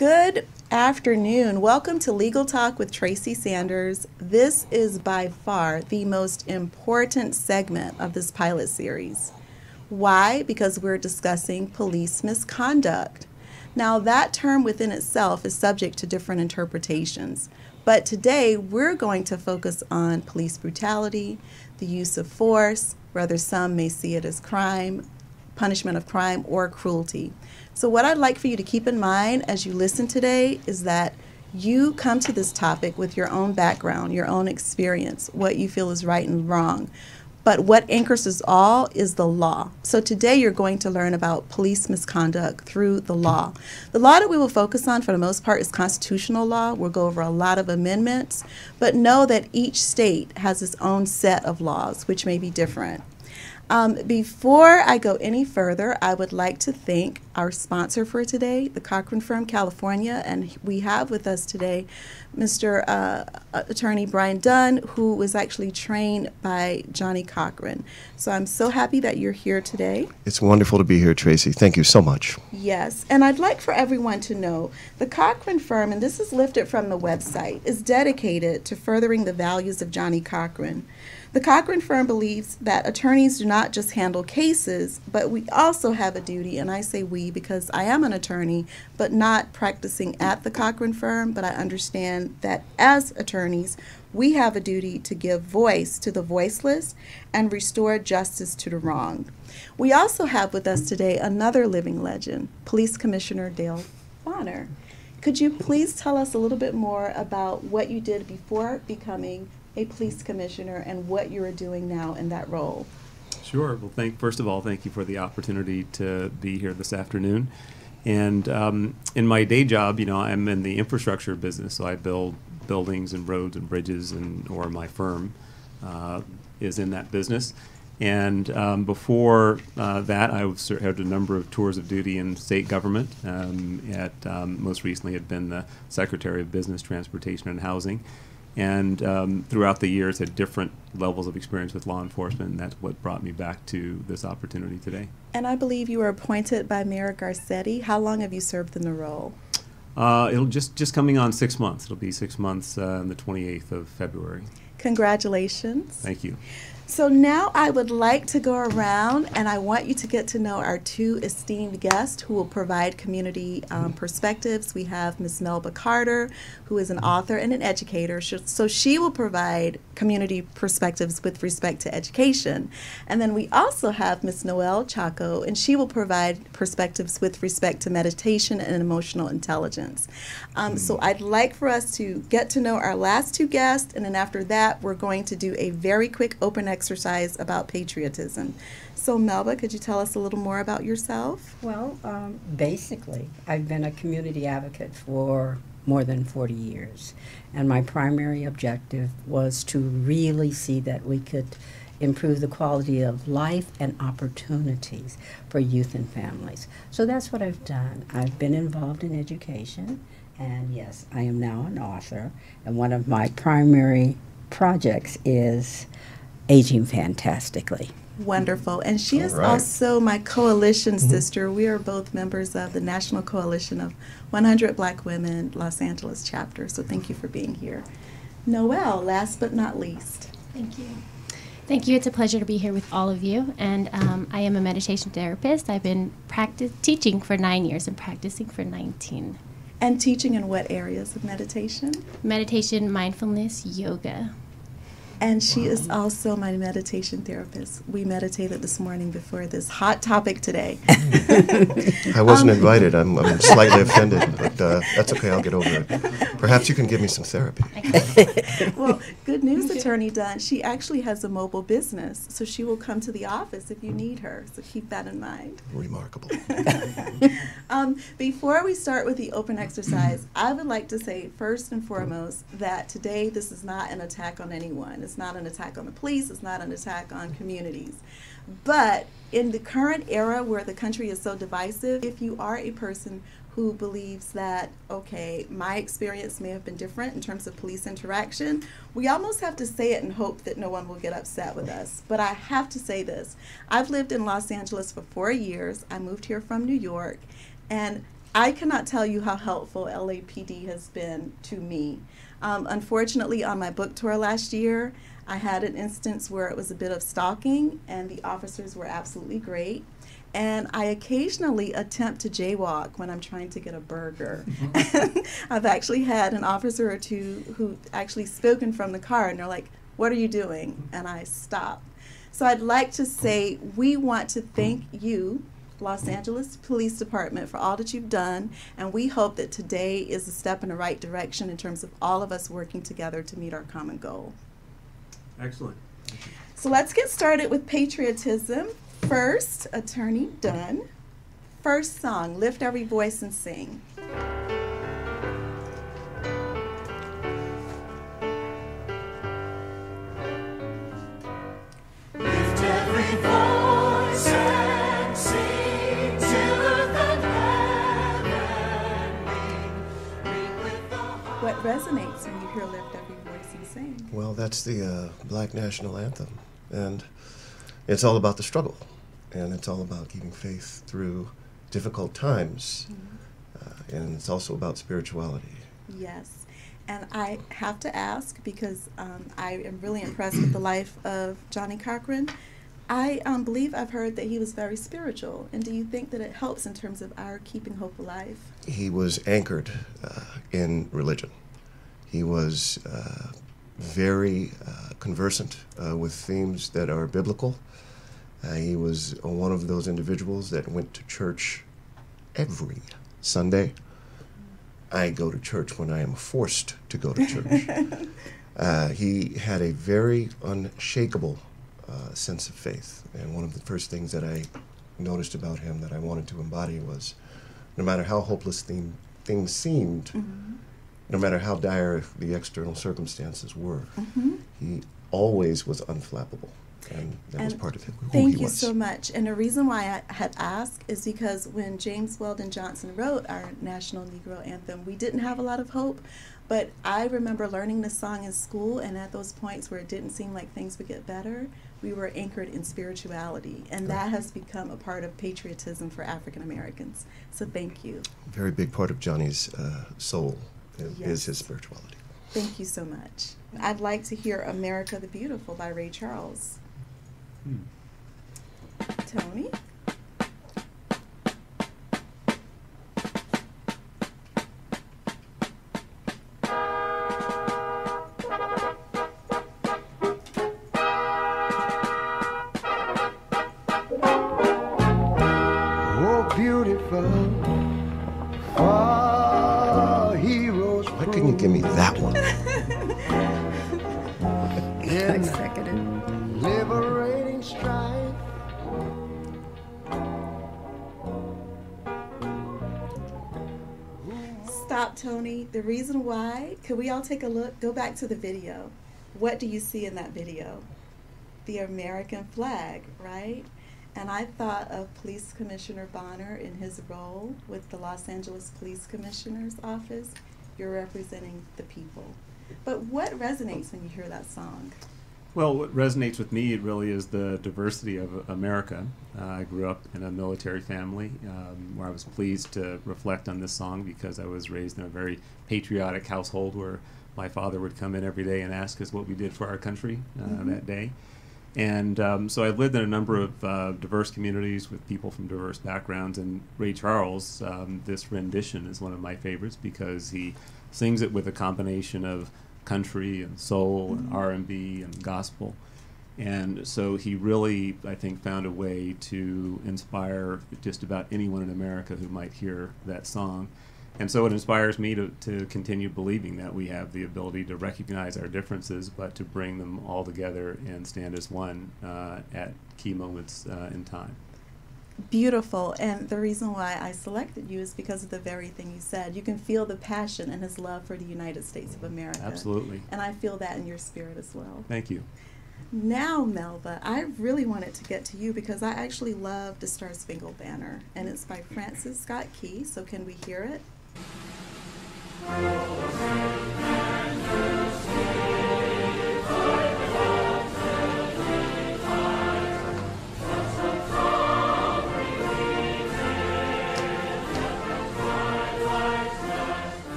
Good afternoon. Welcome to Legal Talk with Tracy Sanders. This is by far the most important segment of this pilot series. Why? Because we're discussing police misconduct. Now, that term within itself is subject to different interpretations, but today we're going to focus on police brutality, the use of force, whether some may see it as crime, punishment of crime, or cruelty. So what I'd like for you to keep in mind as you listen today is that you come to this topic with your own background, your own experience, what you feel is right and wrong. But what anchors us all is the law. So today you're going to learn about police misconduct through the law. The law that we will focus on for the most part is constitutional law. We'll go over a lot of amendments, but know that each state has its own set of laws, which may be different. Before I go any further, I would like to thank our sponsor for today, the Cochran Firm, California, and we have with us today Mr. Attorney Brian Dunn, who was actually trained by Johnny Cochran. So I'm so happy that you're here today. It's wonderful to be here, Tracy. Thank you so much. Yes, and I'd like for everyone to know the Cochran Firm, and this is lifted from the website, is dedicated to furthering the values of Johnny Cochran. The Cochran Firm believes that attorneys do not just handle cases, but we also have a duty, and I say we because I am an attorney, but not practicing at the Cochran Firm, but I understand that as attorneys, we have a duty to give voice to the voiceless and restore justice to the wronged. We also have with us today another living legend, Police Commissioner Dale Bonner. Could you please tell us a little bit more about what you did before becoming a police commissioner and what you are doing now in that role? Sure. Well, first of all, thank you for the opportunity to be here this afternoon. And in my day job, I'm in the infrastructure business, so I build buildings and roads and bridges, or my firm is in that business. And before that, I had a number of tours of duty in state government. Most recently, had been the Secretary of Business, Transportation, and Housing. And throughout the years had different levels of experience with law enforcement, and that's what brought me back to this opportunity today. And I believe you were appointed by Mayor Garcetti. How long have you served in the role? It'll just coming on 6 months. It'll be 6 months on the 28th of February. Congratulations. Thank you. So now I would like to go around and I want you to get to know our two esteemed guests who will provide community perspectives. We have Ms. Melba Carter, who is an author and an educator. So she will provide community perspectives with respect to education. And then we also have Ms. Noelle Chaco, and she will provide perspectives with respect to meditation and emotional intelligence. So I'd like for us to get to know our last two guests, and then after that, we're going to do a very quick open exercise about patriotism. So Melba, could you tell us a little more about yourself? Well, basically, I've been a community advocate for more than 40 years, and my primary objective was to really see that we could improve the quality of life and opportunities for youth and families. So that's what I've done. I've been involved in education, and yes, I am now an author, and one of my primary projects is Aging Fantastically. Wonderful. And she is All right. also my coalition sister. We are both members of the National Coalition of 100 Black Women Los Angeles chapter. So thank you for being here. Noelle, last but not least. Thank you. Thank you. It's a pleasure to be here with all of you. And I am a meditation therapist. I've been teaching for 9 years and practicing for 19. And teaching in what areas of meditation? Meditation, mindfulness, yoga. And she is also my meditation therapist. We meditated this morning before this hot topic today. I wasn't invited. I'm slightly offended, but that's okay. I'll get over it. Perhaps you can give me some therapy. Well, good news, Attorney Dunn. She actually has a mobile business, so she will come to the office if you need her. So keep that in mind. Remarkable. Before we start with the open exercise, I would like to say first and foremost that today this is not an attack on anyone. It's not an attack on the police. It's not an attack on communities. But in the current era where the country is so divisive, if you are a person who believes that, okay, my experience may have been different in terms of police interaction, we almost have to say it and hope that no one will get upset with us. But I have to say this. I've lived in Los Angeles for 4 years. I moved here from New York. And I cannot tell you how helpful LAPD has been to me. Unfortunately, on my book tour last year, I had an instance where it was a bit of stalking, and the officers were absolutely great. And I occasionally attempt to jaywalk when I'm trying to get a burger. I've actually had an officer or two who actually spoken from the car, and they're like, "What are you doing?" And I stop. So I'd like to say we want to thank you, Los Angeles Police Department, for all that you've done, and we hope that today is a step in the right direction in terms of all of us working together to meet our common goal. Excellent. So let's get started with patriotism. First, Attorney Dunn. First song, Lift Every Voice and Sing. Lift every voice and sing till earth and heaven ring with the heart. What resonates when you hear Lift Every Voice and Sing? Well, that's the Black National Anthem. And it's all about the struggle. And it's all about keeping faith through difficult times. And it's also about spirituality. Yes. And I have to ask, because I am really impressed with the life of Johnny Cochran. I believe I've heard that he was very spiritual. And do you think that it helps in terms of our keeping hope alive? He was anchored in religion. He was very conversant with themes that are biblical. He was one of those individuals that went to church every Sunday. I go to church when I am forced to go to church. He had a very unshakable sense of faith. And one of the first things that I noticed about him that I wanted to embody was, no matter how hopeless things seemed, no matter how dire the external circumstances were, he always was unflappable. And that was part of who he was. Thank you so much. And the reason why I had asked is because when James Weldon Johnson wrote our National Negro Anthem, we didn't have a lot of hope. But I remember learning this song in school, and at those points where it didn't seem like things would get better, we were anchored in spirituality. And that has become a part of patriotism for African Americans. So thank you. A very big part of Johnny's soul is Yes. his spirituality. Thank you so much. I'd like to hear America the Beautiful by Ray Charles. Tony? Oh, beautiful, our heroes. Why couldn't you give me that one? I second it. Liberating strife. Stop, Tony. The reason why, could we all take a look? Go back to the video. What do you see in that video? The American flag, right? And I thought of Police Commissioner Bonner in his role with the Los Angeles Police Commissioner's Office. You're representing the people. But what resonates when you hear that song? Well, what resonates with me really is the diversity of America. I grew up in a military family where I was pleased to reflect on this song because I was raised in a very patriotic household where my father would come in every day and ask us what we did for our country that day. And so I've lived in a number of diverse communities with people from diverse backgrounds. And Ray Charles, this rendition is one of my favorites because he sings it with a combination of country and soul and R&B and gospel. And so he really, I think, found a way to inspire just about anyone in America who might hear that song. And so it inspires me to continue believing that we have the ability to recognize our differences, but to bring them all together and stand as one at key moments in time. Beautiful. And the reason why I selected you is because of the very thing you said. You can feel the passion and his love for the United States of America. Absolutely. And I feel that in your spirit as well. Thank you. Now, Melba, I really wanted to get to you because I actually love the Star Spangled Banner. And it's by Francis Scott Key. So can we hear it?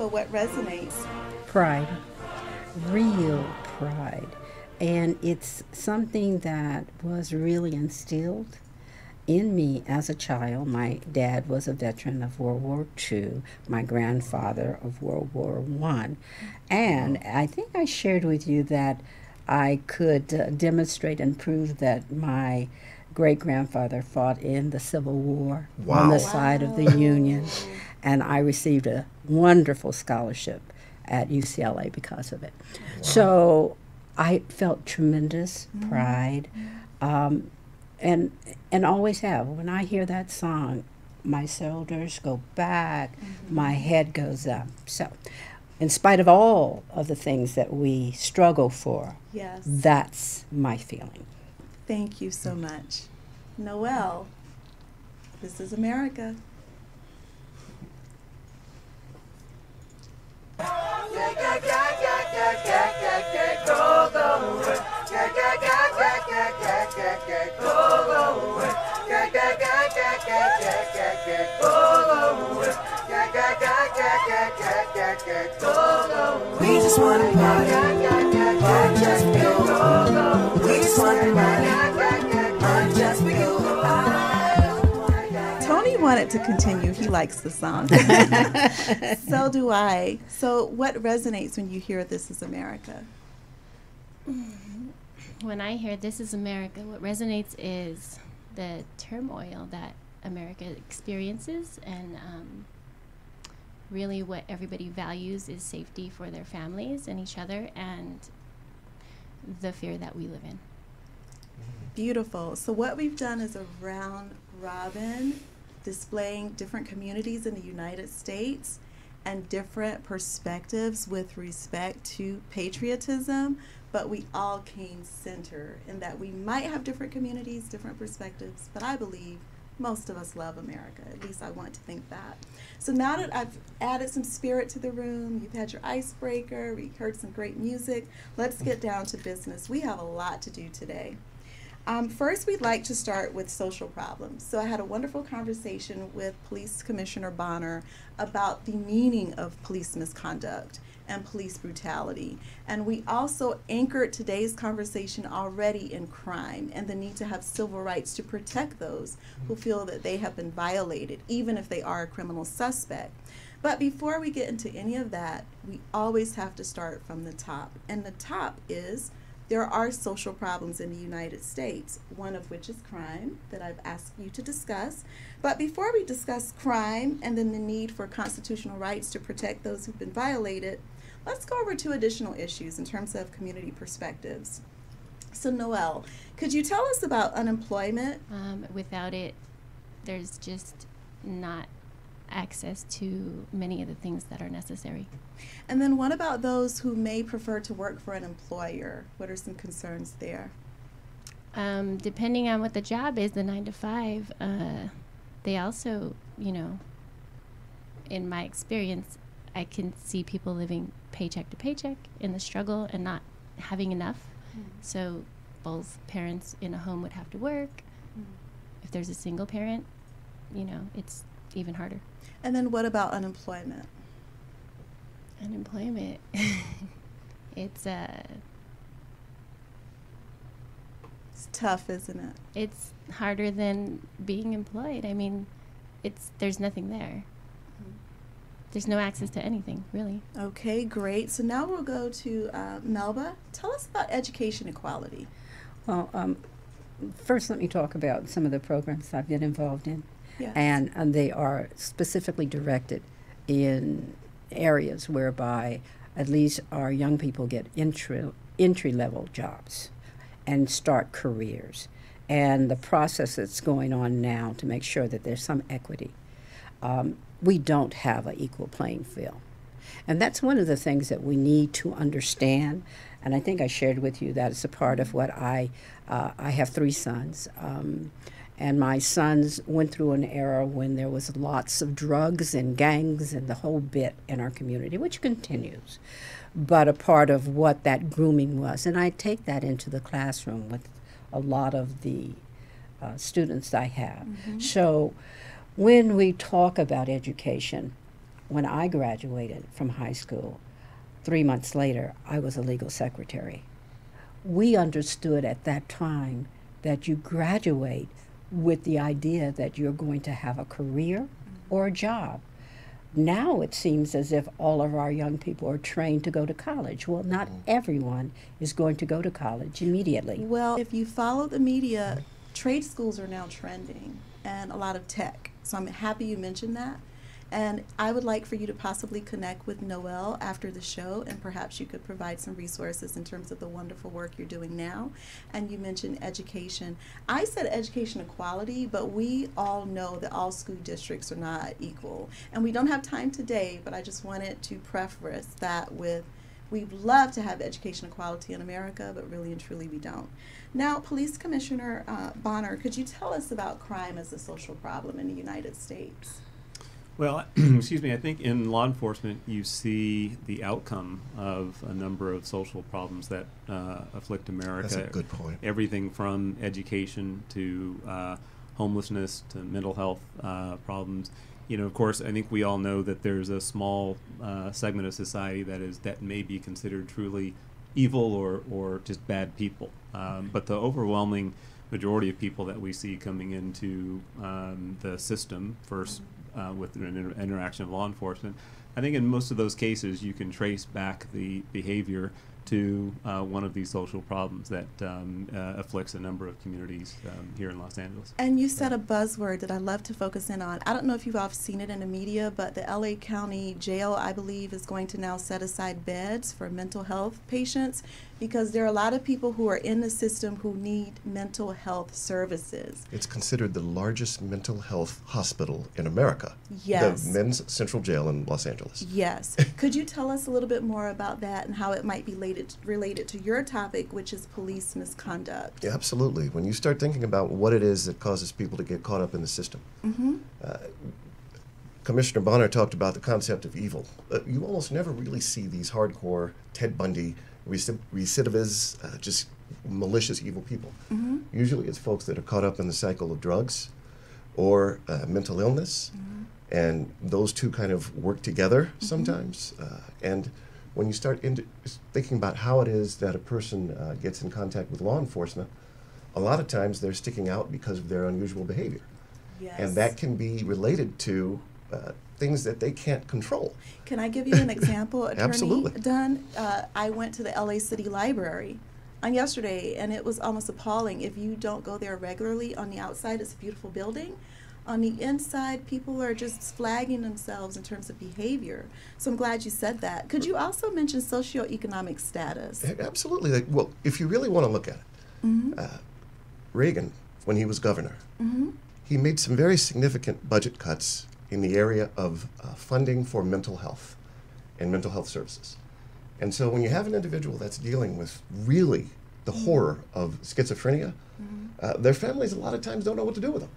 Melba, what resonates? Pride, real pride. And it's something that was really instilled in me as a child. My dad was a veteran of World War II, my grandfather of World War I. And I think I shared with you that I could demonstrate and prove that my great-grandfather fought in the Civil War on the Wow. side of the Union. And I received a wonderful scholarship at UCLA because of it. So I felt tremendous pride, and always have. When I hear that song, my shoulders go back, my head goes up. So, in spite of all of the things that we struggle for, Yes. that's my feeling. Thank you so much. Noelle, this is America. We just wanna party, just for you. We just wanna party, just for you. Tony wanted to continue. He likes the song. So do I. So what resonates when you hear This Is America? When I hear This Is America, what resonates is the turmoil that America experiences, and really what everybody values is safety for their families and each other, and the fear that we live in. Beautiful. So what we've done is a round robin displaying different communities in the United States and different perspectives with respect to patriotism, but we all came center in that we might have different communities, different perspectives, but I believe most of us love America. At least I want to think that. So now that I've added some spirit to the room, you've had your icebreaker, we heard some great music, let's get down to business. We have a lot to do today. First, we'd like to start with social problems. So I had a wonderful conversation with Police Commissioner Bonner about the meaning of police misconduct and police brutality. And we also anchored today's conversation already in crime and the need to have civil rights to protect those who feel that they have been violated, even if they are a criminal suspect. But before we get into any of that, we always have to start from the top. And the top is there are social problems in the United States, one of which is crime that I've asked you to discuss. But before we discuss crime and then the need for constitutional rights to protect those who've been violated, let's go over two additional issues in terms of community perspectives. So Noelle, could you tell us about unemployment? Without it, there's just not access to many of the things that are necessary. And then what about those who may prefer to work for an employer? What are some concerns there? Depending on what the job is, the 9 to 5, they also, you know, in my experience, I can see people living paycheck to paycheck in the struggle and not having enough. So both parents in a home would have to work. If there's a single parent, you know, it's even harder. And then what about unemployment? Unemployment, it's tough, isn't it? it's harder than being employed. I mean, there's nothing there. There's no access to anything, really. Okay, great. So now we'll go to Melba. Tell us about education equality. Well, first let me talk about some of the programs I've been involved in. Yes. And they are specifically directed in areas whereby at least our young people get entry-level jobs and start careers. And the process that's going on now to make sure that there's some equity. We don't have an equal playing field. And that's one of the things that we need to understand. And I think I shared with you that it's a part of what I have 3 sons. And my sons went through an era when there was lots of drugs and gangs and the whole bit in our community, which continues. But a part of what that grooming was. And I take that into the classroom with a lot of the students I have. So when we talk about education, when I graduated from high school, 3 months later, I was a legal secretary. We understood at that time that you graduate with the idea that you're going to have a career or a job. Now it seems as if all of our young people are trained to go to college. Well, not everyone is going to go to college immediately. Well, if you follow the media, trade schools are now trending and a lot of tech. So I'm happy you mentioned that. And I would like for you to possibly connect with Noelle after the show, and perhaps you could provide some resources in terms of the wonderful work you're doing now. And you mentioned education. I said education equality, but we all know that all school districts are not equal. And we don't have time today, but I just wanted to preface that with, we'd love to have education equality in America, but really and truly we don't. Now, Police Commissioner Bonner, could you tell us about crime as a social problem in the United States? Well, excuse me, I think in law enforcement you see the outcome of a number of social problems that afflict America. That's a good point. Everything from education to homelessness to mental health problems. You know, of course, I think we all know that there's a small segment of society that may be considered truly evil or just bad people. But the overwhelming majority of people that we see coming into the system first with an interaction of law enforcement, I think in most of those cases you can trace back the behavior to one of these social problems that afflicts a number of communities here in Los Angeles. And you said a buzzword that I love to focus in on. I don't know if you've all seen it in the media, but the LA County Jail, I believe, is going to now set aside beds for mental health patients, because there are a lot of people who are in the system who need mental health services. It's considered the largest mental health hospital in America. Yes. The Men's Central Jail in Los Angeles. Yes. Could you tell us a little bit more about that and how it might be related to your topic, which is police misconduct? Yeah, absolutely. When you start thinking about what it is that causes people to get caught up in the system, Commissioner Bonner talked about the concept of evil. You almost never really see these hardcore Ted Bundy recidivists, just malicious, evil people. Usually it's folks that are caught up in the cycle of drugs or mental illness, and those two kind of work together sometimes. And when you start thinking about how it is that a person gets in contact with law enforcement, a lot of times they're sticking out because of their unusual behavior. Yes. And that can be related to things that they can't control. Can I give you an example, Attorney Absolutely. Dunn? I went to the LA City Library on yesterday, and it was almost appalling. If you don't go there regularly, on the outside it's a beautiful building. On the inside, people are just flagging themselves in terms of behavior. So I'm glad you said that. Could you also mention socioeconomic status? Absolutely. Well, if you really want to look at it, Reagan, when he was governor, he made some very significant budget cuts in the area of funding for mental health and mental health services. And so when you have an individual that's dealing with really the horror of schizophrenia, their families a lot of times don't know what to do with them.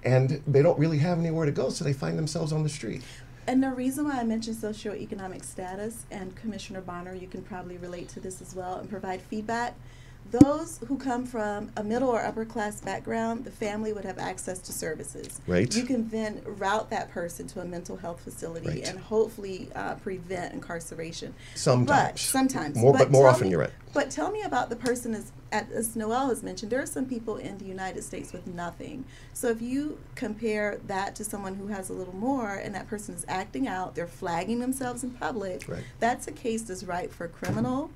And they don't really have anywhere to go, so they find themselves on the street. And the reason why I mentioned socioeconomic status, and Commissioner Bonner, you can probably relate to this as well and provide feedback. Those who come from a middle or upper class background, the family would have access to services. Right. You can then route that person to a mental health facility Right. and hopefully prevent incarceration. Sometimes. But sometimes. But more tell often me- you're right. But tell me about the person, as Noelle has mentioned, there are some people in the United States with nothing. So if you compare that to someone who has a little more and that person is acting out, they're flagging themselves in public, Right. that's a case that's ripe for criminal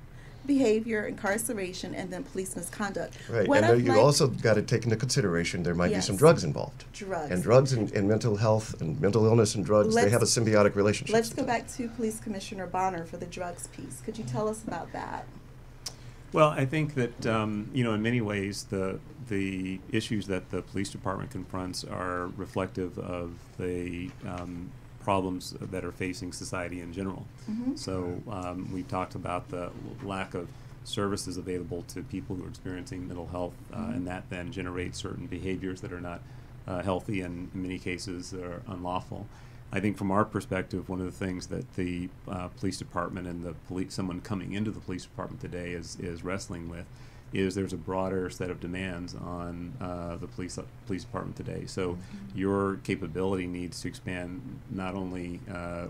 behavior, incarceration, and then police misconduct. Right, What and I'd there you like- also got to take into consideration there might be Yes. some drugs involved. Drugs. And drugs and mental health and mental illness and drugs, they Let's- have a symbiotic relationship. Let's go back to Police Commissioner Bonner for the drugs piece. Could you tell us about that? Well, I think that you know, in many ways, the issues that the police department confronts are reflective of the problems that are facing society in general. So we've talked about the lack of services available to people who are experiencing mental health, and that then generates certain behaviors that are not healthy and in many cases are unlawful. I think from our perspective, one of the things that the police department and someone coming into the police department today is wrestling with is there's a broader set of demands on the police department today. So your capability needs to expand not only,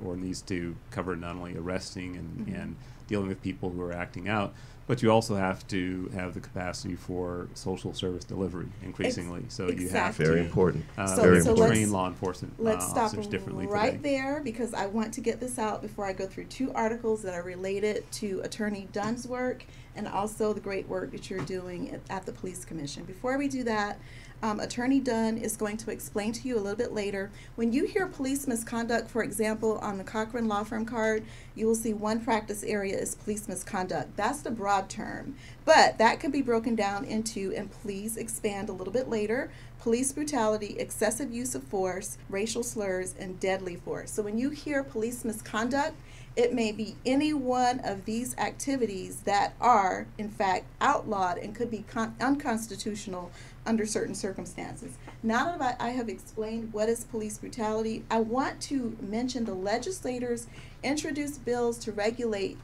or needs to cover not only arresting and dealing with people who are acting out, but you also have to have the capacity for social service delivery increasingly. So you have to very important. very important. train law enforcement Let's stop officers differently right today. there, because I want to get this out before I go through two articles that are related to Attorney Dunn's work and also the great work that you're doing at the Police Commission. Before we do that, Attorney Dunn is going to explain to you a little bit later. When you hear police misconduct, for example, on the Cochran Law Firm card, you will see one practice area is police misconduct. That's the broad term, but that could be broken down into, and please expand a little bit later, police brutality, excessive use of force, racial slurs, and deadly force. So when you hear police misconduct, it may be any one of these activities that are, in fact, outlawed and could be unconstitutional under certain circumstances. Now that I have explained what is police brutality, I want to mention the legislators introduced bills to regulate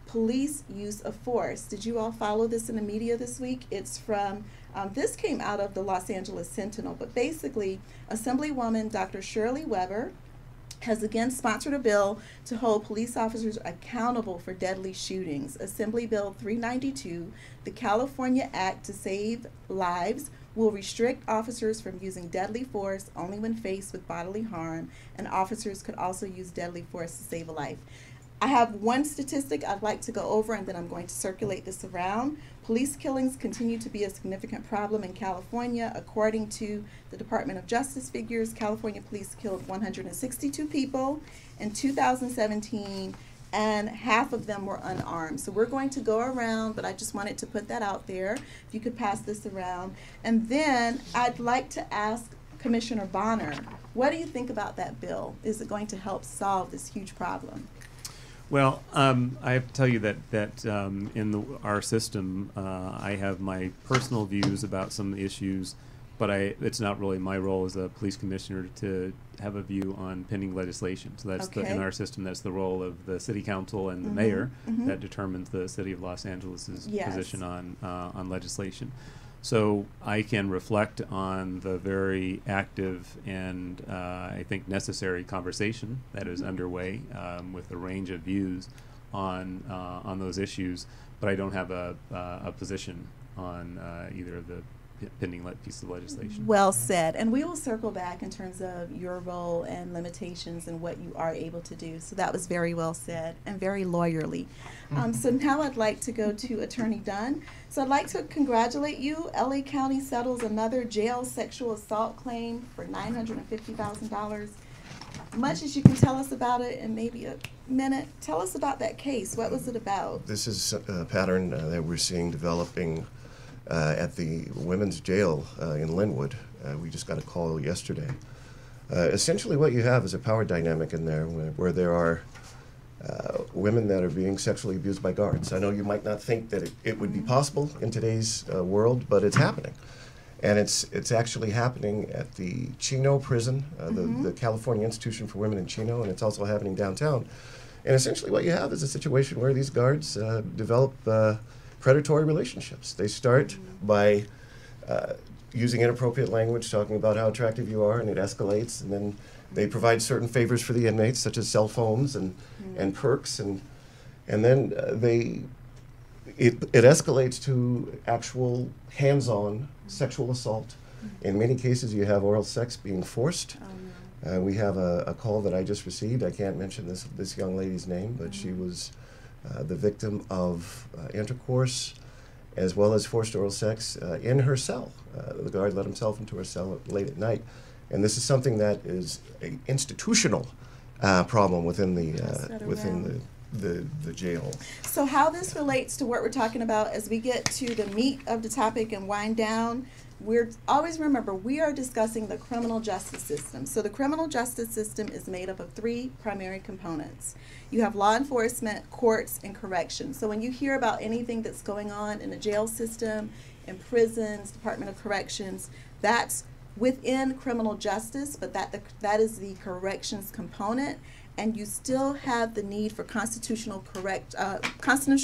police use of force. Did you all follow this in the media this week? It's from, this came out of the Los Angeles Sentinel, but basically, Assemblywoman Dr. Shirley Weber has again sponsored a bill to hold police officers accountable for deadly shootings. Assembly Bill 392, the California Act to Save Lives, will restrict officers from using deadly force only when faced with bodily harm, and officers could also use deadly force to save a life. I have one statistic I'd like to go over, and then I'm going to circulate this around. Police killings continue to be a significant problem in California. According to the Department of Justice figures, California police killed 162 people in 2017, and half of them were unarmed. So we're going to go around, but I just wanted to put that out there. If you could pass this around. And then I'd like to ask Commissioner Bonner, what do you think about that bill? Is it going to help solve this huge problem? Well, I have to tell you that in our system, I have my personal views about some issues, but it's not really my role as a police commissioner to have a view on pending legislation. So that's in our system, that's the role of the city council and the mayor that determines the city of Los Angeles's position on legislation. So I can reflect on the very active and I think necessary conversation that is underway with a range of views on those issues, but I don't have a position on either of the pending piece of legislation. Well said. And we will circle back in terms of your role and limitations and what you are able to do. So that was very well said and very lawyerly. So now I'd like to go to Attorney Dunn. So I'd like to congratulate you. LA County settles another jail sexual assault claim for $950,000. Much as you can tell us about it in maybe a minute, tell us about that case. What was it about? This is a pattern that we're seeing developing at the women's jail in Linwood. We just got a call yesterday. Essentially what you have is a power dynamic in there where there are women that are being sexually abused by guards. I know you might not think that it would be possible in today's world, but it's happening. And it's actually happening at the Chino prison, the California Institution for Women in Chino, and it's also happening downtown. And essentially what you have is a situation where these guards develop predatory relationships. They start by using inappropriate language, talking about how attractive you are, and it escalates, and then they provide certain favors for the inmates, such as cell phones and perks, and then it escalates to actual hands-on sexual assault. In many cases, you have oral sex being forced. We have a call that I just received. I can't mention this young lady's name, but she was the victim of intercourse as well as forced oral sex in her cell. The guard let himself into her cell late at night. And this is something that is an institutional problem within the jail. So how this relates to what we're talking about as we get to the meat of the topic and wind down, we're always remember we are discussing the criminal justice system. So the criminal justice system is made up of three primary components. You have law enforcement, courts, and corrections. So when you hear about anything that's going on in the jail system, in prisons, Department of Corrections, that's within criminal justice, but that is the corrections component. and you still have the need for constitutional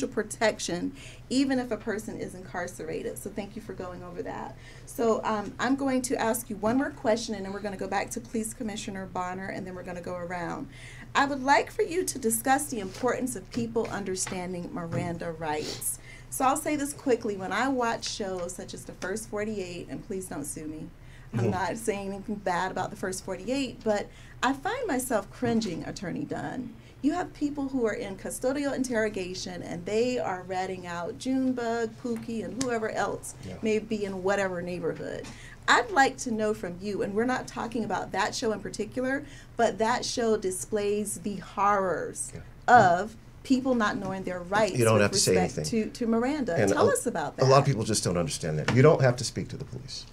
protection, even if a person is incarcerated. So thank you for going over that. So I'm going to ask you one more question, and then we're going to go back to Police Commissioner Bonner, and then we're going to go around. I would like for you to discuss the importance of people understanding Miranda rights. So I'll say this quickly. When I watch shows such as The First 48, and please don't sue me, I'm not saying anything bad about The First 48, but I find myself cringing, Attorney Dunn. You have people who are in custodial interrogation, and they are ratting out Junebug, Pookie, and whoever else may be in whatever neighborhood. I'd like to know from you, and we're not talking about that show in particular, but that show displays the horrors of people not knowing their rights You don't with have to say respect anything. to Miranda. And Tell us about that. A lot of people just don't understand that. You don't have to speak to the police.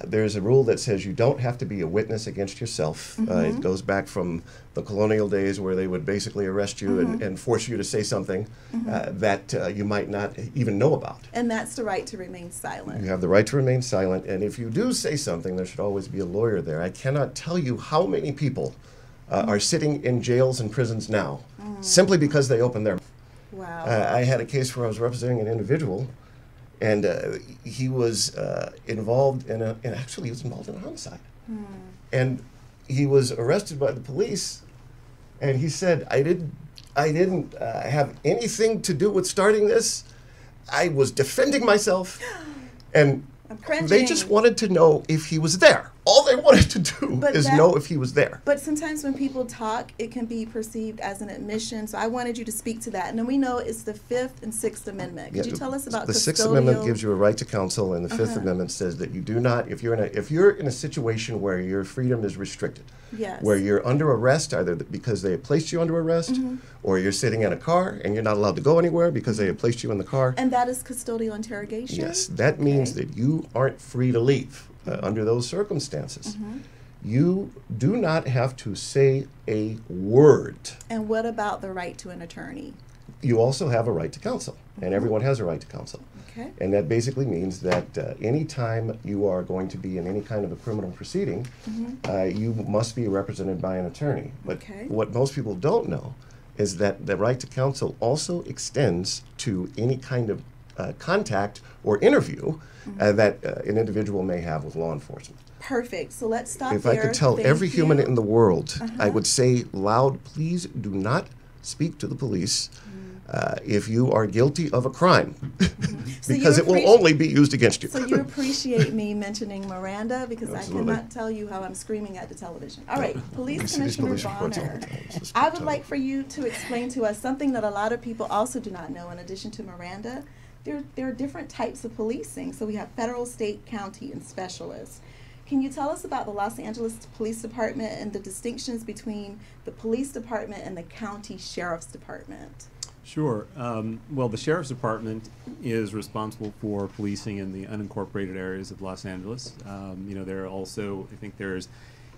There's a rule that says you don't have to be a witness against yourself. It goes back from the colonial days where they would basically arrest you and force you to say something that you might not even know about. And that's the right to remain silent. You have the right to remain silent, and if you do say something, there should always be a lawyer there. I cannot tell you how many people are sitting in jails and prisons now simply because they opened their mouth. Wow. I had a case where I was representing an individual, and he was involved in actually he was involved in a homicide. And he was arrested by the police, and he said, I didn't have anything to do with starting this. I was defending myself, and I'm cringing. they just wanted to know if he was there. All they wanted to do is know if he was there. But sometimes when people talk, it can be perceived as an admission. So I wanted you to speak to that. And then we know it's the Fifth and Sixth Amendment. Could you tell us about the custodial? Sixth Amendment gives you a right to counsel, and the Fifth Amendment says that you do not, if you're in a situation where your freedom is restricted, Yes. where you're under arrest, either because they have placed you under arrest, or you're sitting in a car and you're not allowed to go anywhere because they have placed you in the car. And that is custodial interrogation? Yes, that means that you aren't free to leave under those circumstances. You do not have to say a word. And what about the right to an attorney? You also have a right to counsel, and everyone has a right to counsel. Okay. And that basically means that any time you are going to be in any kind of a criminal proceeding, you must be represented by an attorney. But what most people don't know is that the right to counsel also extends to any kind of contact or interview that an individual may have with law enforcement. Perfect. So let's stop If there. I could tell Thank every human you. in the world, I would say loud, please do not speak to the police if you are guilty of a crime, So because you it will only be used against you. So you appreciate me mentioning Miranda, because Absolutely. I cannot tell you how I'm screaming at the television. All right, We Police see these Commissioner police reports all Bonner, the time. It's just I would brutal. like for you to explain to us something that a lot of people also do not know. In addition to Miranda, there are different types of policing. So we have federal, state, county, and specialists. Can you tell us about the Los Angeles Police Department and the distinctions between the police department and the county sheriff's department? Sure. Well, the Sheriff's Department is responsible for policing in the unincorporated areas of Los Angeles. There are also, I think there's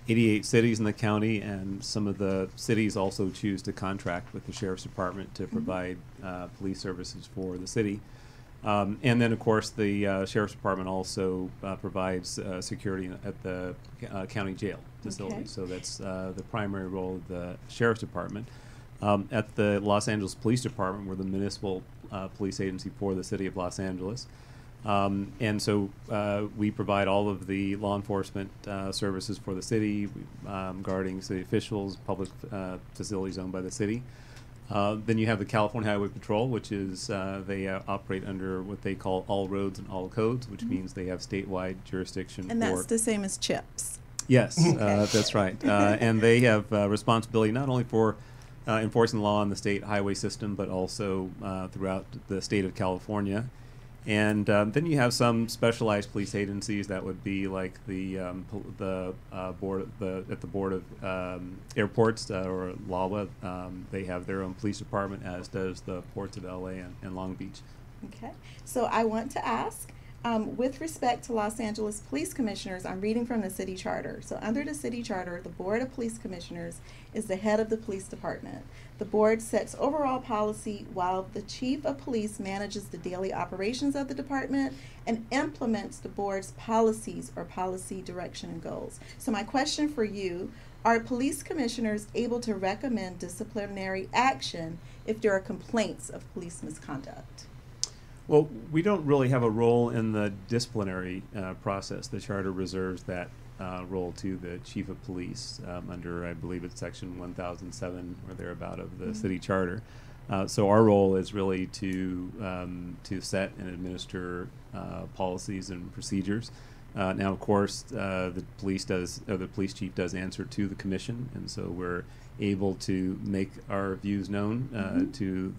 88 cities in the county, and some of the cities also choose to contract with the Sheriff's Department to provide police services for the city. And then, of course, the Sheriff's Department also provides security at the county jail facility. Okay. So that's the primary role of the Sheriff's Department. At the Los Angeles Police Department, we're the municipal police agency for the city of Los Angeles. And so we provide all of the law enforcement services for the city, guarding city officials, public facilities owned by the city. Then you have the California Highway Patrol, which is they operate under what they call all roads and all codes, which means they have statewide jurisdiction. And for that's the same as CHIPS. Yes, that's right. And they have responsibility not only for enforcing the law on the state highway system, but also throughout the state of California. And then you have some specialized police agencies that would be like the board at the board of airports or LAWA. They have their own police department, as does the ports of LA and Long Beach. Okay. So I want to ask, With respect to Los Angeles Police Commissioners, I'm reading from the city charter. So under the city charter, the Board of Police Commissioners is the head of the police department. The board sets overall policy while the chief of police manages the daily operations of the department and implements the board's policies or policy direction and goals. So my question for you, are police commissioners able to recommend disciplinary action if there are complaints of police misconduct? Well, we don't really have a role in the disciplinary process. The charter reserves that role to the chief of police under, I believe it's section 1007 or thereabout of the city charter. So our role is really to set and administer policies and procedures. Now, of course, the police chief does answer to the commission, and so we're able to make our views known to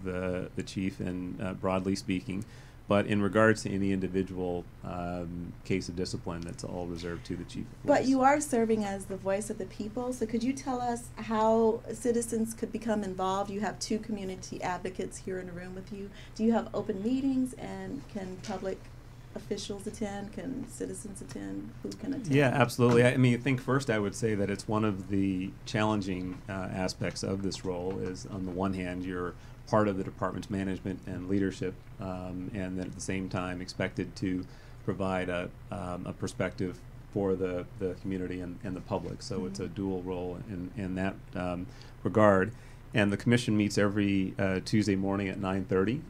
the chief, and broadly speaking. But in regards to any individual case of discipline, that's all reserved to the chief of police. But you are serving as the voice of the people, so could you tell us how citizens could become involved? You have 2 community advocates here in the room with you. Do you have open meetings, and can public officials attend? Can citizens attend? Who can attend? Yeah, absolutely. I mean, I think first I would say that it's one of the challenging aspects of this role is, on the one hand, you're part of the department's management and leadership, and then at the same time expected to provide a perspective for the community and the public. So it's a dual role in that regard. And the commission meets every Tuesday morning at 9:30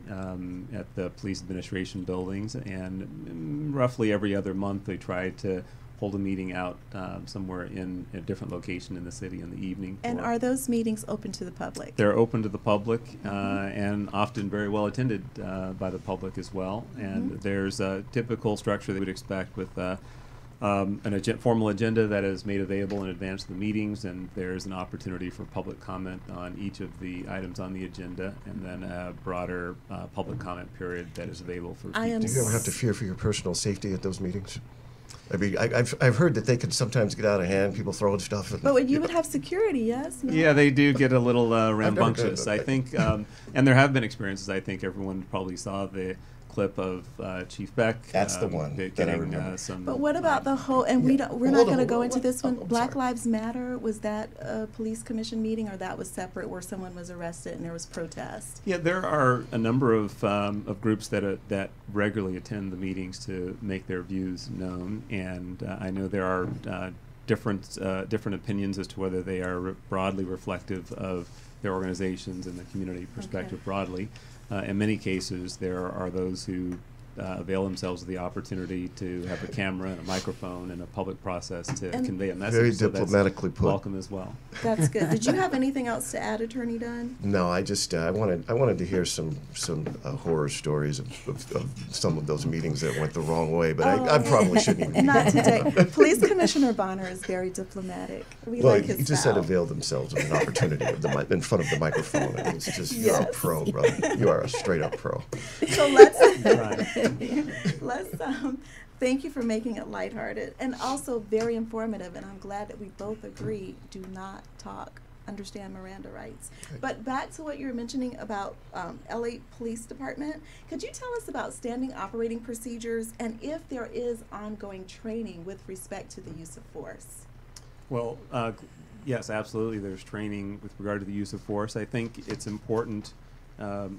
at the police administration buildings, and roughly every other month they try to hold a meeting out somewhere in a different location in the city in the evening. And are those meetings open to the public? They're open to the public and often very well attended by the public as well. And there's a typical structure that we would expect with formal agenda that is made available in advance of the meetings, and there's an opportunity for public comment on each of the items on the agenda, and then a broader public comment period that is available for people. Do you ever have to fear for your personal safety at those meetings? I mean, I've heard that they can sometimes get out of hand, people throwing stuff. But you would have security, yes? No? Yeah, they do get a little rambunctious, I think. And there have been experiences, I think everyone probably saw the clip of Chief Beck. That's the one that I remember. But what about the whole, and we're not going to go into this one, Black Lives Matter, was that a police commission meeting, or that was separate where someone was arrested and there was protest? Yeah, there are a number of groups that regularly attend the meetings to make their views known, and I know there are different opinions as to whether they are broadly reflective of their organizations and the community perspective broadly. In many cases, there are those who avail themselves of the opportunity to have a camera and a microphone and a public process to convey a message. Very so diplomatically that's put. Welcome as well. That's good. Did you have anything else to add, Attorney Dunn? No, I just I wanted to hear some horror stories of some of those meetings that went the wrong way, but I probably shouldn't even. Not today. Police Commissioner Bonner is very diplomatic. We Well, like his you just style. said avail themselves of an opportunity in front of the microphone. And it's just you're a pro, brother. You are a straight up pro. So let's thank you for making it lighthearted and also very informative, and I'm glad that we both agree, do not talk, understand Miranda rights. But back to what you were mentioning about LA Police Department, could you tell us about standing operating procedures and if there is ongoing training with respect to the use of force? Well, yes, absolutely. There's training with regard to the use of force. I think it's important.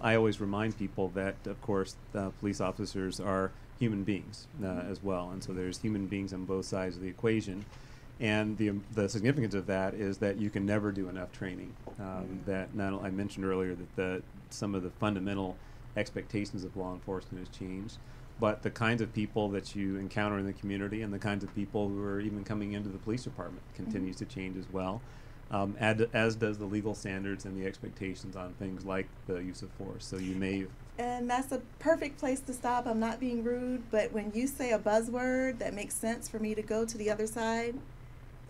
I always remind people that, of course, police officers are human beings as well, and so there's human beings on both sides of the equation. And the significance of that is that you can never do enough training. That I mentioned earlier that some of the fundamental expectations of law enforcement has changed, but the kinds of people that you encounter in the community and the kinds of people who are even coming into the police department continues to change as well. As does the legal standards and the expectations on things like the use of force. So you may. And that's a perfect place to stop. I'm not being rude, but when you say a buzzword that makes sense for me to go to the other side,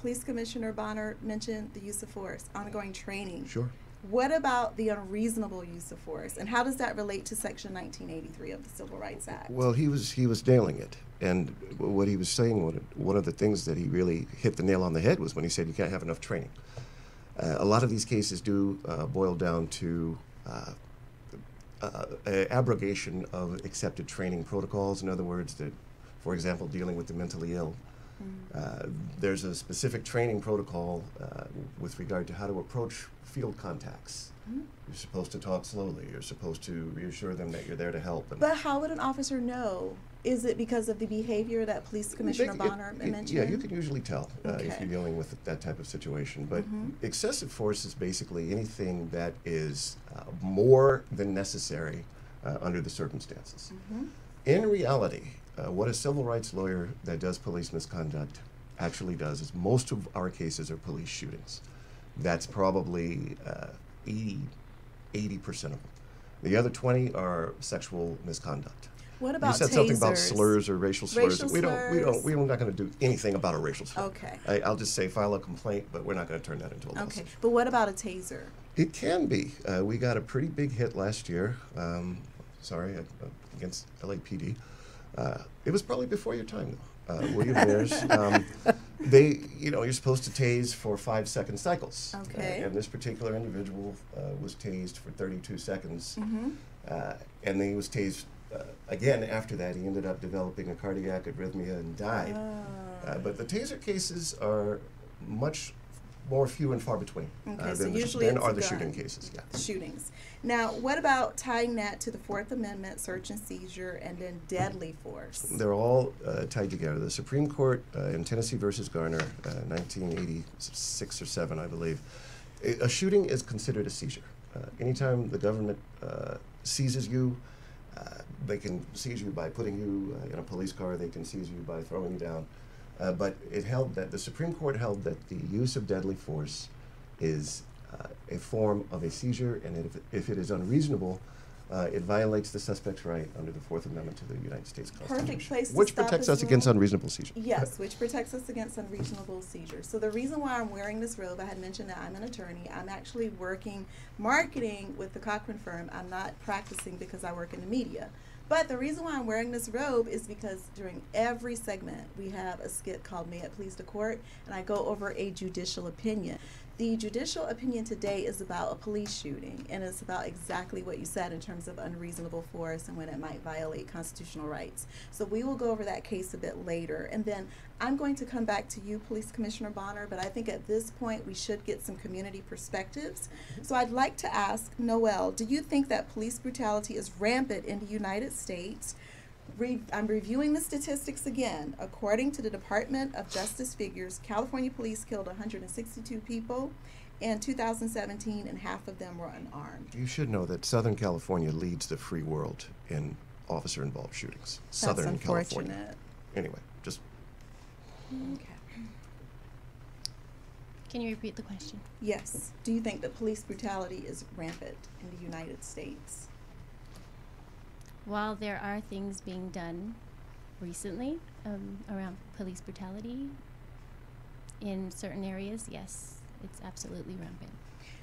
Police Commissioner Bonner mentioned the use of force, ongoing training. Sure. What about the unreasonable use of force, and how does that relate to Section 1983 of the Civil Rights Act? Well, he was nailing it, and what he was saying, one of the things that he really hit the nail on the head was when he said you can't have enough training. A lot of these cases do boil down to abrogation of accepted training protocols. In other words, that For example, dealing with the mentally ill. There's a specific training protocol with regard to how to approach field contacts. You're supposed to talk slowly. You're supposed to reassure them that you're there to help. And But how would an officer know? Is it because of the behavior that Police Commissioner Bonner mentioned? Yeah, you can usually tell if Okay. you're dealing with that type of situation. But excessive force is basically anything that is more than necessary under the circumstances. In reality, what a civil rights lawyer that does police misconduct actually does is most of our cases are police shootings. That's probably 80% of them. The other 20 are sexual misconduct. What about you said something about tasers? slurs or racial slurs. Racial We're not going to do anything about a racial slur. Okay. I'll just say file a complaint, but we're not going to turn that into a lawsuit. Okay, but what about a taser? It can be. We got a pretty big hit last year. Against LAPD. It was probably before your time, though. William Mears. You're supposed to tase for 5-second cycles. Okay. And this particular individual was tased for 32 seconds. And then he was tased again after that. He ended up developing a cardiac arrhythmia and died. But the taser cases are much more few and far between Okay, so than usually the it's a shooting gun. cases. Yeah. Shootings. Now, what about tying that to the Fourth Amendment, search and seizure, and then deadly force? They're all tied together. The Supreme Court in Tennessee versus Garner, 1986 or 7, I believe, a shooting is considered a seizure. Anytime the government seizes you, they can seize you by putting you in a police car. They can seize you by throwing you down. But the Supreme Court held that the use of deadly force is a form of a seizure, and if it is unreasonable, it violates the suspect's right under the Fourth Amendment to the United States Constitution. Perfect place to which stop protects as us against well. unreasonable seizure. Yes, which protects us against unreasonable seizures. So the reason why I'm wearing this robe, I had mentioned that I'm an attorney. I'm actually working marketing with the Cochran firm. I'm not practicing because I work in the media. But the reason why I'm wearing this robe is because during every segment we have a skit called May It Please the Court, and I go over a judicial opinion. The judicial opinion today is about a police shooting, and it's about exactly what you said in terms of unreasonable force and when it might violate constitutional rights. So we will go over that case a bit later. And then I'm going to come back to you, Police Commissioner Bonner, but I think at this point we should get some community perspectives. So I'd like to ask Noelle, do you think that police brutality is rampant in the United States? I'm reviewing the statistics again. According to the Department of Justice figures, California police killed 162 people in 2017, and half of them were unarmed. You should know that Southern California leads the free world in officer-involved shootings. Southern That's California. unfortunate. Anyway, just Okay. Can you repeat the question? Yes. Do you think that police brutality is rampant in the United States? While there are things being done recently around police brutality, in certain areas, yes, it's absolutely rampant.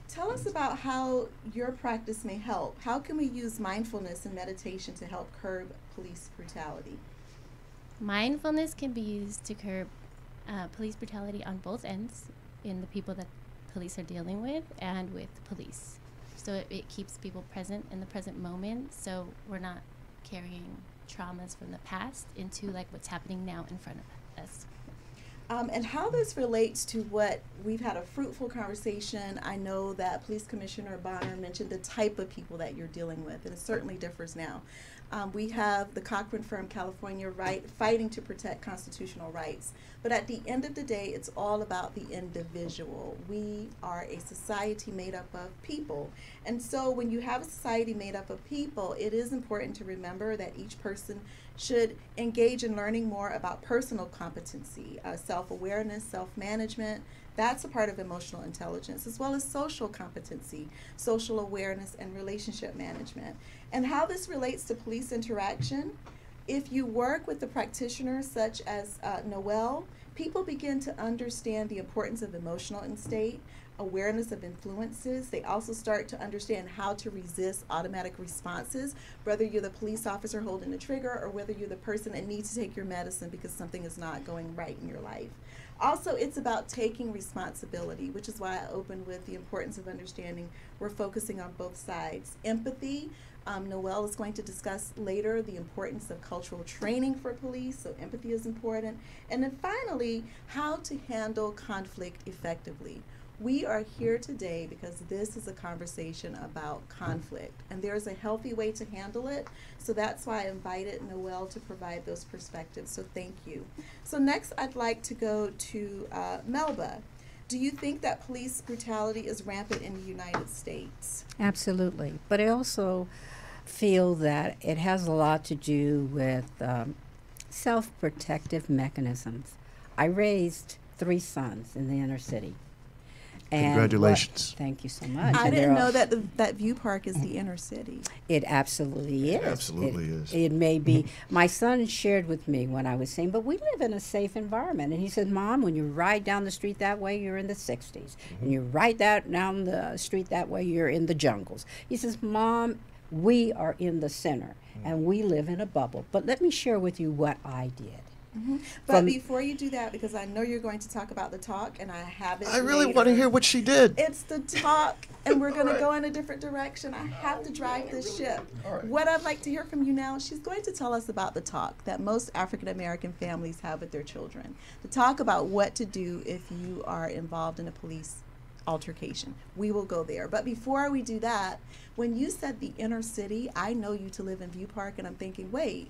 Tell us about how your practice may help. How can we use mindfulness and meditation to help curb police brutality? Mindfulness can be used to curb police brutality on both ends, in the people that police are dealing with and with police. So it keeps people present in the present moment, so we're not carrying traumas from the past into like what's happening now in front of us. And how this relates to what we've had a fruitful conversation. I know that Police Commissioner Bonner mentioned the type of people that you're dealing with, and it certainly differs now. We have the Cochran firm, California, fighting to protect constitutional rights. But at the end of the day, it's all about the individual. We are a society made up of people. And so when you have a society made up of people, it is important to remember that each person should engage in learning more about personal competency, self-awareness, self-management. That's a part of emotional intelligence, as well as social competency, social awareness, and relationship management. And how this relates to police interaction, if you work with the practitioners such as Noelle, people begin to understand the importance of emotional state, awareness of influences. They also start to understand how to resist automatic responses, whether you're the police officer holding the trigger or whether you're the person that needs to take your medicine because something is not going right in your life. Also, it's about taking responsibility, which is why I opened with the importance of understanding we're focusing on both sides. Empathy, Noelle is going to discuss later the importance of cultural training for police, so empathy is important. And then finally, how to handle conflict effectively. We are here today because this is a conversation about conflict, and there's a healthy way to handle it. So that's why I invited Noelle to provide those perspectives. So thank you. So next, I'd like to go to Melba. Do you think that police brutality is rampant in the United States? Absolutely. But I also feel that it has a lot to do with self-protective mechanisms. I raised 3 sons in the inner city. And Congratulations. thank you so much. I And didn't they're all- know that View Park is the inner city. It absolutely is. Absolutely is. It may be. My son shared with me when I was saying, but we live in a safe environment. And he said, Mom, when you ride down the street that way, you're in the 60s. And you ride down the street that way, you're in the jungles. He says, Mom, we are in the center, and we live in a bubble. But let me share with you what I did. But From- before you do that, because I know you're going to talk about the talk, and I have it. I really later. want to hear what she did. It's the talk, and we're going to go in a different direction. I have to drive this ship. What I'd like to hear from you now, she's going to tell us about the talk that most African American families have with their children. The talk about what to do if you are involved in a police altercation. We will go there. But before we do that, when you said the inner city, I know you to live in View Park, and I'm thinking, wait,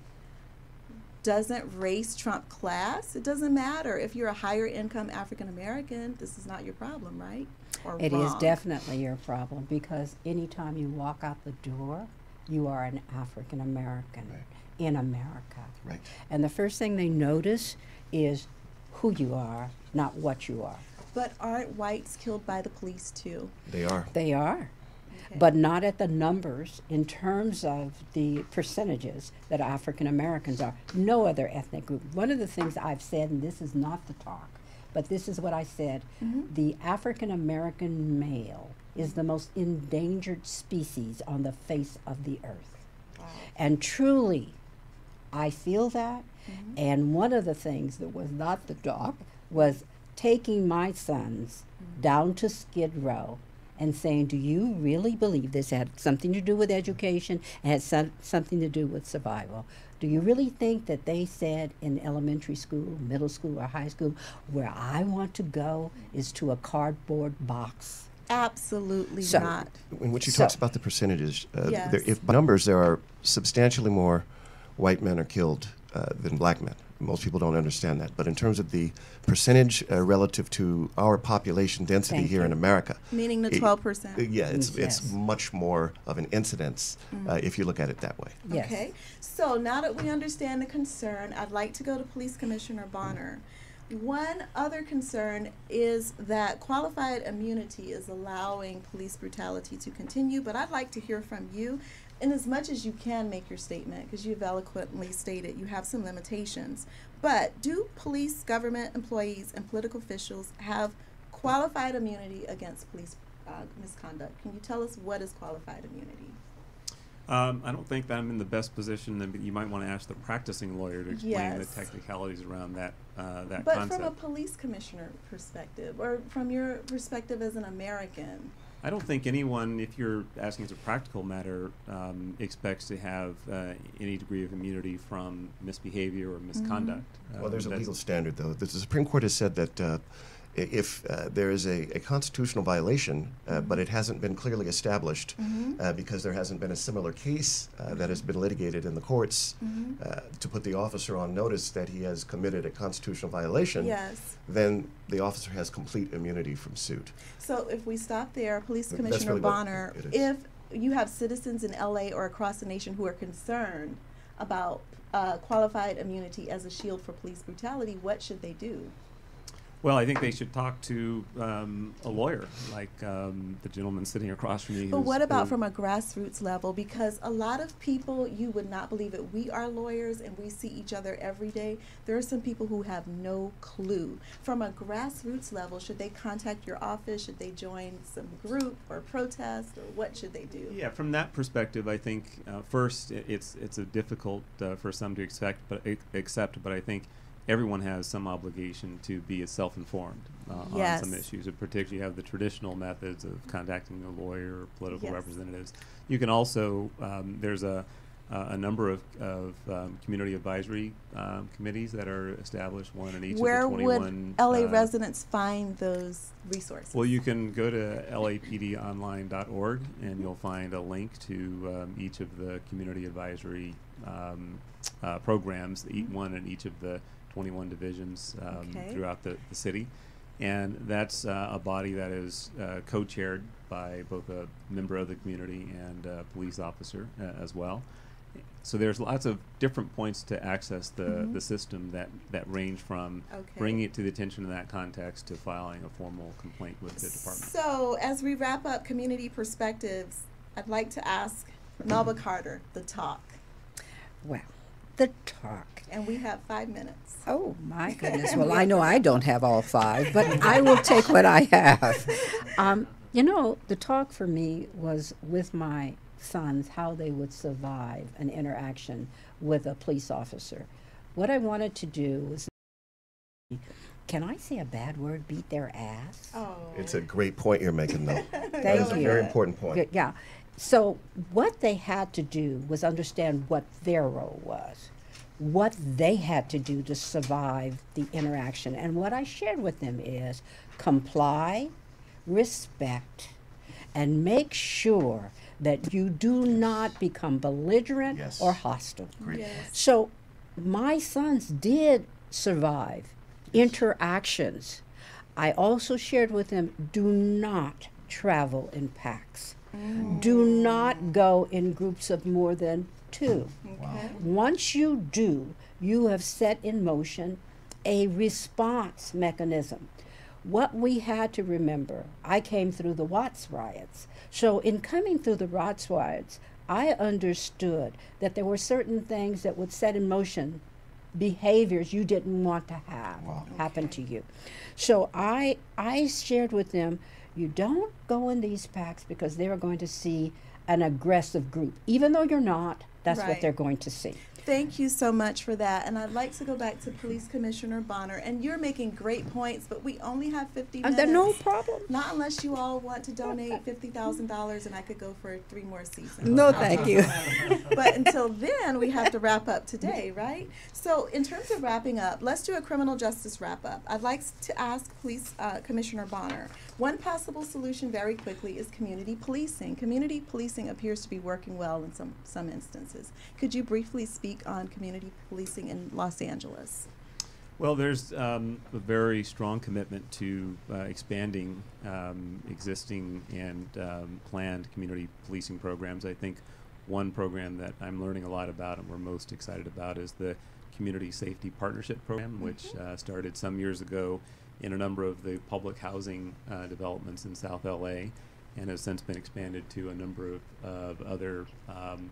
doesn't race trump class? It doesn't matter. If you're a higher income African American, this is not your problem, right? Or It is wrong? definitely your problem, because anytime you walk out the door, you are an African American Right. in America. Right. And the first thing they notice is who you are, not what you are. But aren't whites killed by the police too? They are. They are, Okay. but not at the numbers in terms of the percentages that African Americans are. No other ethnic group. One of the things I've said, and this is not the talk, but this is what I said, the African American male is the most endangered species on the face of the earth. Wow. And truly, I feel that. And one of the things that was not the talk was taking my sons down to Skid Row and saying, do you really believe this had something to do with education and had something to do with survival? Do you really think that they said in elementary school, middle school, or high school, where I want to go is to a cardboard box? Absolutely So- not. When she So- talks about the percentages, Yes. if by numbers there are substantially more white men are killed than black men. Most people don't understand that. But in terms of the percentage relative to our population density Thank here you. in America, Meaning the it- 12%. yeah, it's Yes. much more of an incidence if you look at it that way. Yes. Okay, so now that we understand the concern, I'd like to go to Police Commissioner Bonner. One other concern is that qualified immunity is allowing police brutality to continue, but I'd like to hear from you in as much as you can make your statement, because you've eloquently stated you have some limitations. But do police, government employees, and political officials have qualified immunity against police misconduct? Can you tell us what is qualified immunity? I don't think that I'm in the best position. You might want to ask the practicing lawyer to explain Yes. the technicalities around that But concept. from a police commissioner perspective, or from your perspective as an American, I don't think anyone, if you're asking as a practical matter, expects to have any degree of immunity from misbehavior or misconduct. Well, there's a That's- legal standard, though. The Supreme Court has said that if there is a constitutional violation, but it hasn't been clearly established because there hasn't been a similar case that has been litigated in the courts to put the officer on notice that he has committed a constitutional violation, yes. then the officer has complete immunity from suit. So if we stop there, Police That's Commissioner really what Bonner, it is. if you have citizens in LA or across the nation who are concerned about qualified immunity as a shield for police brutality, what should they do? Well, I think they should talk to a lawyer, like the gentleman sitting across from me. But who's- what about who- from a grassroots level? Because a lot of people, you would not believe it, we are lawyers and we see each other every day. There are some people who have no clue. From a grassroots level, should they contact your office? Should they join some group or protest, or what should they do? Yeah, from that perspective, I think first it's a difficult for some to accept, but I think everyone has some obligation to be self-informed on Yes. some issues. And particularly, you have the traditional methods of contacting a lawyer or political Yes. representatives. You can also there's a number of community advisory committees that are established, one in each Where of the 21. would LA residents find those resources? Well, you can go to lapdonline.org and you'll find a link to each of the community advisory programs, one in each of the 21 divisions Okay. throughout the city. And that's a body that is co-chaired by both a member of the community and a police officer as well. So there's lots of different points to access the system that range from Okay. bringing it to the attention of that context to filing a formal complaint with the department. So, as we wrap up Community Perspectives, I'd like to ask Melba Carter, the talk. Well, the talk. And we have 5 minutes. Oh, my goodness. Well, I know I don't have all 5, but I will take what I have. The talk for me was with my sons, how they would survive an interaction with a police officer. What I wanted to do was, can I say a bad word, beat their ass? Oh. It's a great point you're making, though. That Thank is a you. very important point. Good, yeah. So what they had to do was understand what their role was, what they had to do to survive the interaction. And what I shared with them is comply, respect, and make sure that you do not become belligerent Yes. or hostile. Yes. So my sons did survive interactions. I also shared with them, do not travel in packs. Do not go in groups of more than 2. Okay. Once you do, you have set in motion a response mechanism. What we had to remember, I came through the Watts riots. So in coming through the Watts riots, I understood that there were certain things that would set in motion behaviors you didn't want to have happen to you. So I shared with them, you don't go in these packs because they're going to see an aggressive group. Even though you're not, that's Right. what they're going to see. Thank you so much for that. And I'd like to go back to Police Commissioner Bonner. And you're making great points, but we only have 50 minutes. There's no problem. Not unless you all want to donate $50,000 and I could go for 3 more seasons. No, thank you. But until then, we have to wrap up today, right? So in terms of wrapping up, let's do a criminal justice wrap up. I'd like to ask Police Commissioner Bonner, one possible solution very quickly is community policing. Community policing appears to be working well in some instances. Could you briefly speak on community policing in Los Angeles? Well, there's a very strong commitment to expanding existing and planned community policing programs. I think one program that I'm learning a lot about and we're most excited about is the Community Safety Partnership Program, which started some years ago in a number of the public housing developments in South LA and has since been expanded to a number of other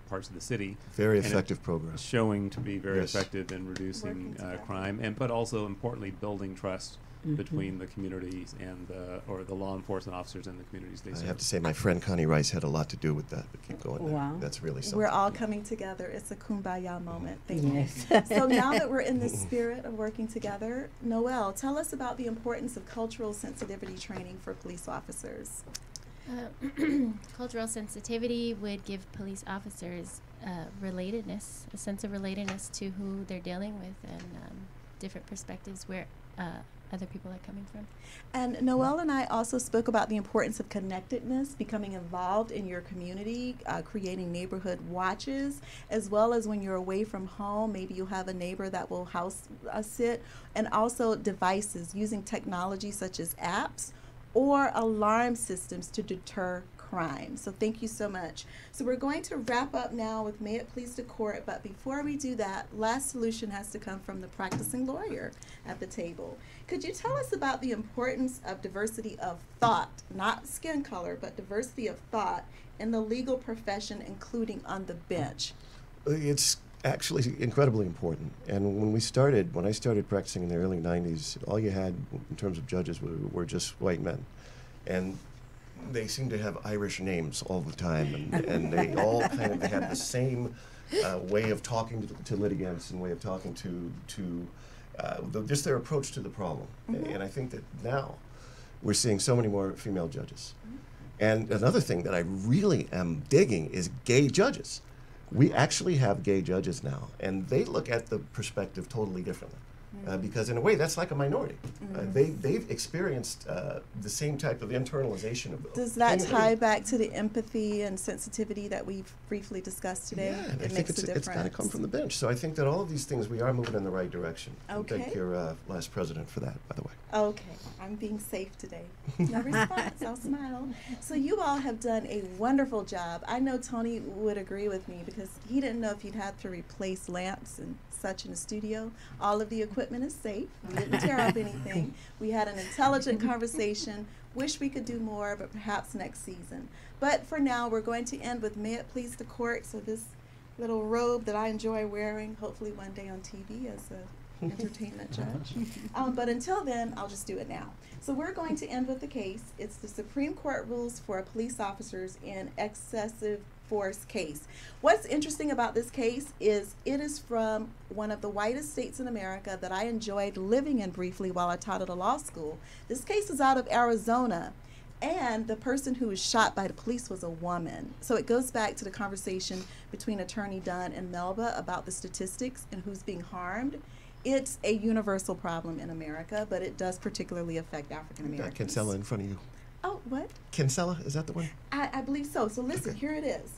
parts of the city. Very And effective program. showing to be very Yes. effective in reducing Working together. crime, but also importantly building trust between the communities and the law enforcement officers and the communities they I serve. have to say, my friend Connie Rice had a lot to do with that, but keep going there. Wow. That's really something. We're all coming together. It's a kumbaya moment. Thank you. Yes. So now that we're in the spirit of working together, Noelle, tell us about the importance of cultural sensitivity training for police officers. Cultural sensitivity would give police officers relatedness, a sense of relatedness to who they're dealing with and different perspectives where other people are coming from. And Noelle and I also spoke about the importance of connectedness, becoming involved in your community, creating neighborhood watches, as well as when you're away from home, maybe you'll have a neighbor that will house sit, and also devices, using technology such as apps or alarm systems to deter crime. So thank you so much. So we're going to wrap up now with May It Please the Court, but before we do that, last solution has to come from the practicing lawyer at the table. Could you tell us about the importance of diversity of thought, not skin color, but diversity of thought in the legal profession, including on the bench? It's actually incredibly important. And when I started practicing in the early 90s, all you had in terms of judges were just white men. And they seemed to have Irish names all the time, and they all kind of had the same way of talking to litigants and way of talking to just their approach to the problem. And I think that now we're seeing so many more female judges. And another thing that I really am digging is gay judges. We actually have gay judges now, and they look at the perspective totally differently. Because in a way, that's like a minority. They've experienced the same type of internalization of. Does that tie back to the empathy and sensitivity that we've briefly discussed today? Yeah, It I think makes a it's got to difference. come from the bench. So I think that all of these things, we are moving in the right direction. Okay. And thank your last president for that, by the way. Okay, I'm being safe today. No response, I'll smile. So you all have done a wonderful job. I know Tony would agree with me because he didn't know if he'd have to replace lamps and such in the studio. All of the equipment is safe. We didn't tear up anything. We had an intelligent conversation. Wish we could do more, but perhaps next season. But for now, we're going to end with May It Please the Court. So this little robe that I enjoy wearing, hopefully one day on TV as a entertainment judge. But until then, I'll just do it now. So we're going to end with the case. It's the Supreme Court rules for police officers in excessive force case. What's interesting about this case is it is from one of the whitest states in America that I enjoyed living in briefly while I taught at a law school. This case is out of Arizona. And the person who was shot by the police was a woman. So it goes back to the conversation between Attorney Dunn and Melba about the statistics and who's being harmed. It's a universal problem in America, but it does particularly affect African Americans. Kinsella in front of you. Oh, what? Kinsella, is that the one? I believe so. So listen, here it is.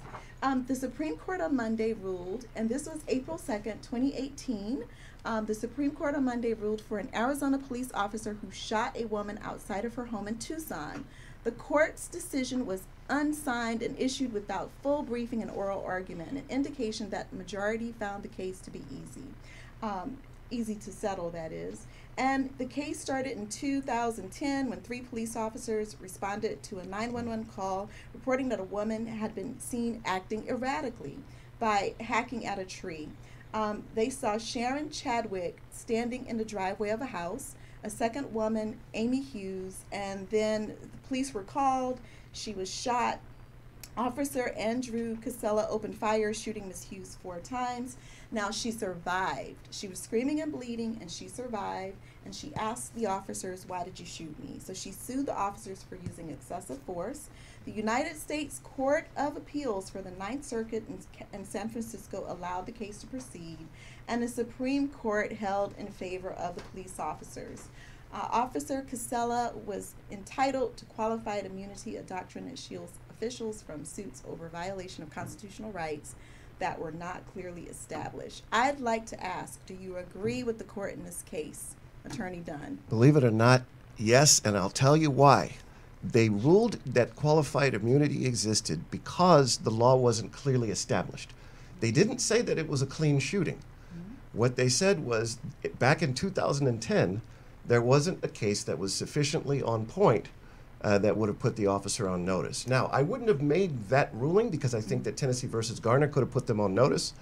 The Supreme Court on Monday ruled, and this was April 2nd, 2018. The Supreme Court on Monday ruled for an Arizona police officer who shot a woman outside of her home in Tucson. The court's decision was unsigned and issued without full briefing and oral argument, an indication that the majority found the case to be easy to settle, that is. And the case started in 2010 when 3 police officers responded to a 911 call reporting that a woman had been seen acting erratically by hacking at a tree. They saw Sharon Chadwick standing in the driveway of a house, a second woman, Amy Hughes, and then the police were called. She was shot. Officer Andrew Casella opened fire, shooting Ms. Hughes 4 times. Now, she survived. She was screaming and bleeding, and she survived. And she asked the officers, "Why did you shoot me?" So she sued the officers for using excessive force. The United States Court of Appeals for the Ninth Circuit in San Francisco allowed the case to proceed, and the Supreme Court held in favor of the police officers. Officer Casella was entitled to qualified immunity, a doctrine that shields officials from suits over violation of constitutional rights that were not clearly established. I'd like to ask, do you agree with the court in this case, Attorney Dunn? Believe it or not, yes, and I'll tell you why. They ruled that qualified immunity existed because the law wasn't clearly established. They didn't say that it was a clean shooting. What they said was, back in 2010, there wasn't a case that was sufficiently on point that would have put the officer on notice. Now, I wouldn't have made that ruling because I think that Tennessee versus Garner could have put them on notice.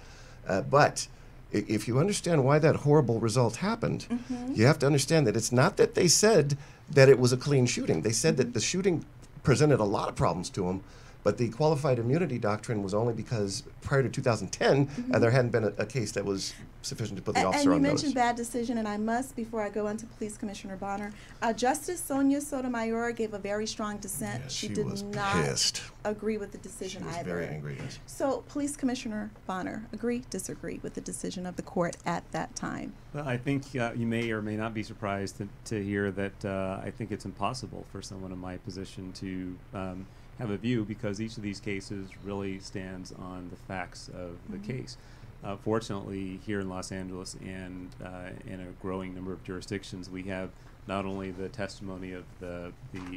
But if you understand why that horrible result happened, you have to understand that it's not that they said that it was a clean shooting. They said that the shooting presented a lot of problems to them, but the qualified immunity doctrine was only because prior to 2010, there hadn't been a case that was sufficient to put the officer on notice. And you mentioned bad decision, and I must, before I go on to Police Commissioner Bonner, Justice Sonia Sotomayor gave a very strong dissent. Yes, she she did was not pissed. agree with the decision She was either. very angry, yes. So, Police Commissioner Bonner, agree, disagree with the decision of the court at that time? Well, I think you may or may not be surprised to hear that I think it's impossible for someone in my position to have a view because each of these cases really stands on the facts of the case. Fortunately, here in Los Angeles and in a growing number of jurisdictions, we have not only the testimony of the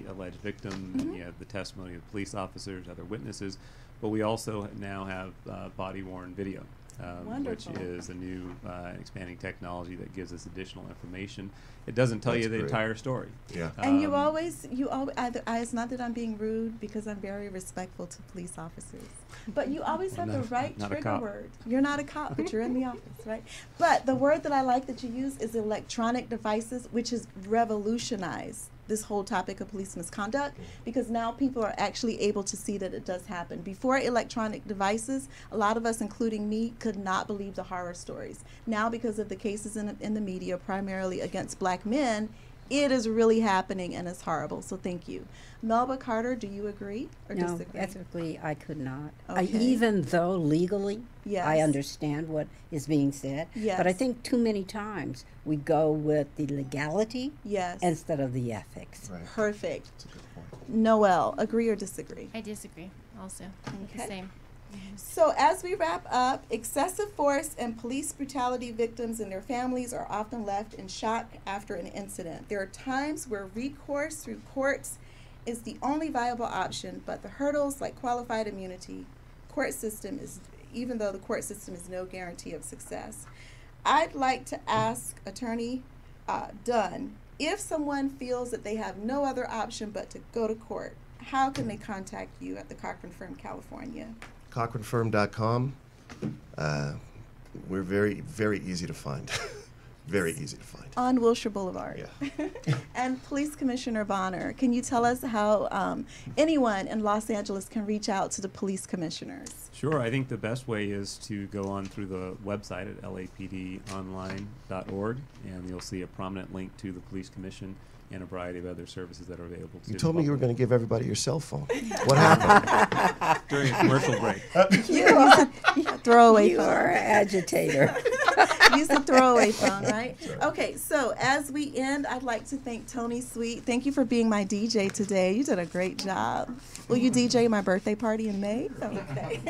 alleged victim, and you have the testimony of police officers, other witnesses, but we also now have body-worn video, which is a new expanding technology that gives us additional information. It doesn't tell you the entire story. Yeah. And you always, it's not that I'm being rude because I'm very respectful to police officers, but you always have the right trigger word. You're not a cop, but you're in the office, right? But the word that I like that you use is electronic devices, which has revolutionized this whole topic of police misconduct, because now people are actually able to see that it does happen. Before electronic devices, a lot of us, including me, could not believe the horror stories. Now, because of the cases in the media, primarily against black men, it is really happening, and it's horrible. So thank you. Melba Carter, do you agree or No, disagree? ethically, I could not. Okay. Even though legally, Yes. I understand what is being said, but I Yes. think too many times we go with the legality Yes. instead of the ethics. Right. Perfect. That's a good point. Noelle, agree or disagree? I disagree also. Okay. The same. So as we wrap up, excessive force and police brutality victims and their families are often left in shock after an incident. There are times where recourse through courts is the only viable option, but the hurdles like qualified immunity, even though the court system is no guarantee of success. I'd like to ask Attorney Dunn, if someone feels that they have no other option but to go to court, how can they contact you at the Cochran Firm, California? CochranFirm.com. We're very, very easy to find. Very easy to find. On Wilshire Boulevard. Yeah. And Police Commissioner Bonner, can you tell us how anyone in Los Angeles can reach out to the police commissioners? Sure. I think the best way is to go on through the website at lapdonline.org, and you'll see a prominent link to the Police Commission and a variety of other services that are available to You the told me you were public. going to give everybody your cell phone. What happened? During a commercial break. Throwaway You phone. are an agitator. Use the throwaway phone, right? Okay, so as we end, I'd like to thank Tony Sweet. Thank you for being my DJ today. You did a great job. Will you DJ my birthday party in May? Okay.